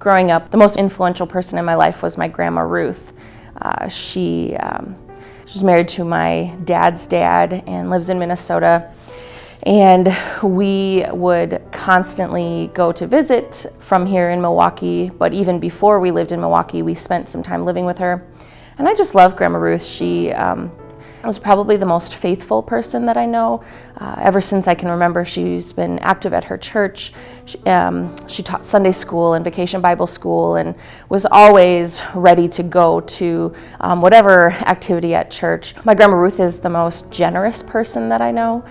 Growing up, the most influential person in my life was my grandma Ruth. She's married to my dad's dad and lives in Minnesota. And we would constantly go to visit from here in Milwaukee, but even before we lived in Milwaukee, we spent some time living with her. And I just love Grandma Ruth. She was probably the most faithful person that I know. Ever since I can remember, she's been active at her church. She taught Sunday school and Vacation Bible School and was always ready to go to whatever activity at church. My Grandma Ruth is the most generous person that I know.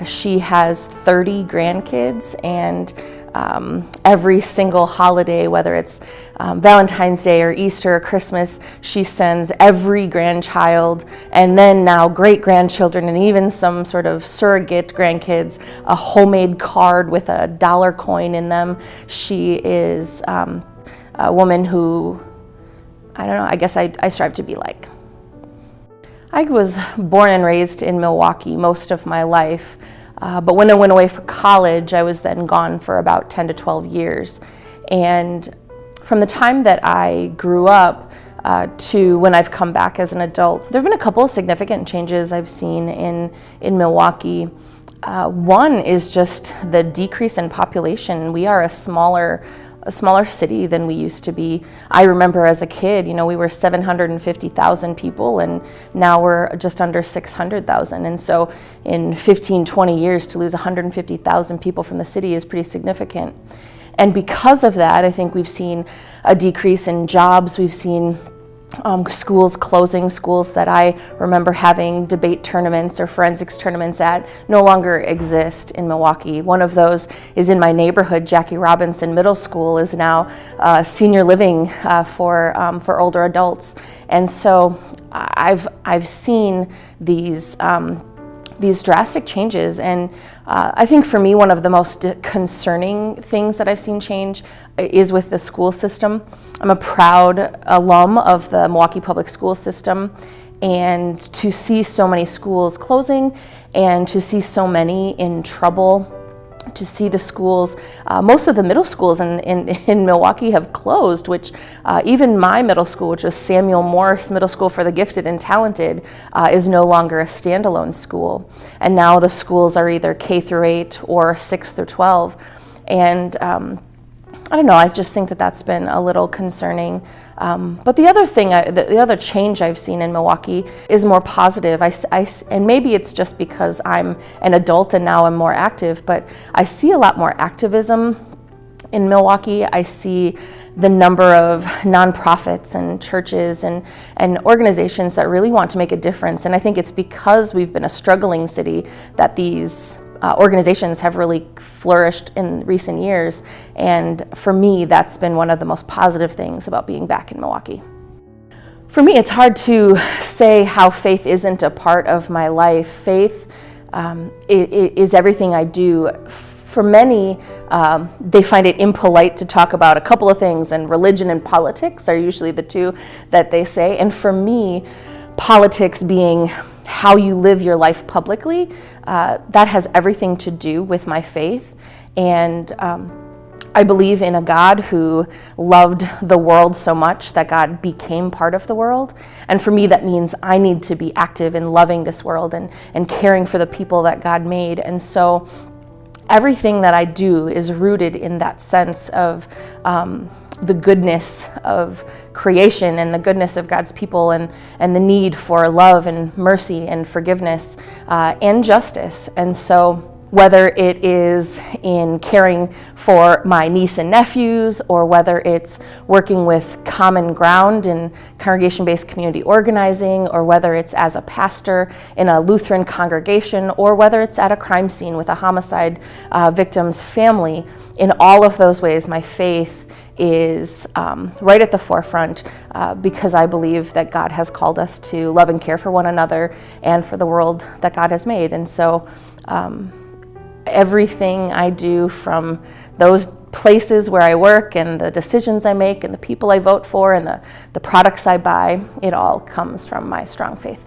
She has 30 grandkids, and every single holiday, whether it's Valentine's Day or Easter or Christmas, she sends every grandchild, and then now great-grandchildren and even some sort of surrogate grandkids, a homemade card with a dollar coin in them. She is a woman who, I don't know, I guess I strive to be like. I was born and raised in Milwaukee most of my life. But when I went away for college, I was then gone for about 10 to 12 years. And from the time that I grew up to when I've come back as an adult, there have been a couple of significant changes I've seen in Milwaukee. One is just the decrease in population. We are a smaller city than we used to be. I remember as a kid, we were 750,000 people, and now we're just under 600,000. And so in 15, 20 years, to lose 150,000 people from the city is pretty significant. And because of that, I think we've seen a decrease in jobs. We've seen schools closing. Schools that I remember having debate tournaments or forensics tournaments at no longer exist in Milwaukee. One of those is in my neighborhood. Jackie Robinson Middle School is now senior living for older adults, and so I've seen these drastic changes. And I think for me, one of the most concerning things that I've seen change is with the school system. I'm a proud alum of the Milwaukee Public School System, and to see so many schools closing and to see so many in trouble, to see the schools, most of the middle schools in Milwaukee have closed, which even my middle school, which was Samuel Morse Middle School for the Gifted and Talented, is no longer a standalone school. And now the schools are either K through 8 or 6 through 12. And I don't know, I just think that that's been a little concerning. But the other thing, the other change I've seen in Milwaukee is more positive. And maybe it's just because I'm an adult and now I'm more active, but I see a lot more activism in Milwaukee. I see the number of nonprofits and churches and organizations that really want to make a difference. And I think it's because we've been a struggling city that these organizations have really flourished in recent years. And for me, that's been one of the most positive things about being back in Milwaukee. For me, it's hard to say how faith isn't a part of my life. Faith is everything I do. For many, they find it impolite to talk about a couple of things, and religion and politics are usually the two that they say. And for me, politics being how you live your life publicly, that has everything to do with my faith. And I believe in a God who loved the world so much that God became part of the world. And for me, that means I need to be active in loving this world and caring for the people that God made. And so everything that I do is rooted in that sense of the goodness of creation and the goodness of God's people and the need for love and mercy and forgiveness and justice. And so whether it is in caring for my niece and nephews, or whether it's working with Common Ground in congregation-based community organizing, or whether it's as a pastor in a Lutheran congregation, or whether it's at a crime scene with a homicide victim's family, in all of those ways, my faith is right at the forefront because I believe that God has called us to love and care for one another and for the world that God has made. And so everything I do, from those places where I work and the decisions I make and the people I vote for and the products I buy, it all comes from my strong faith.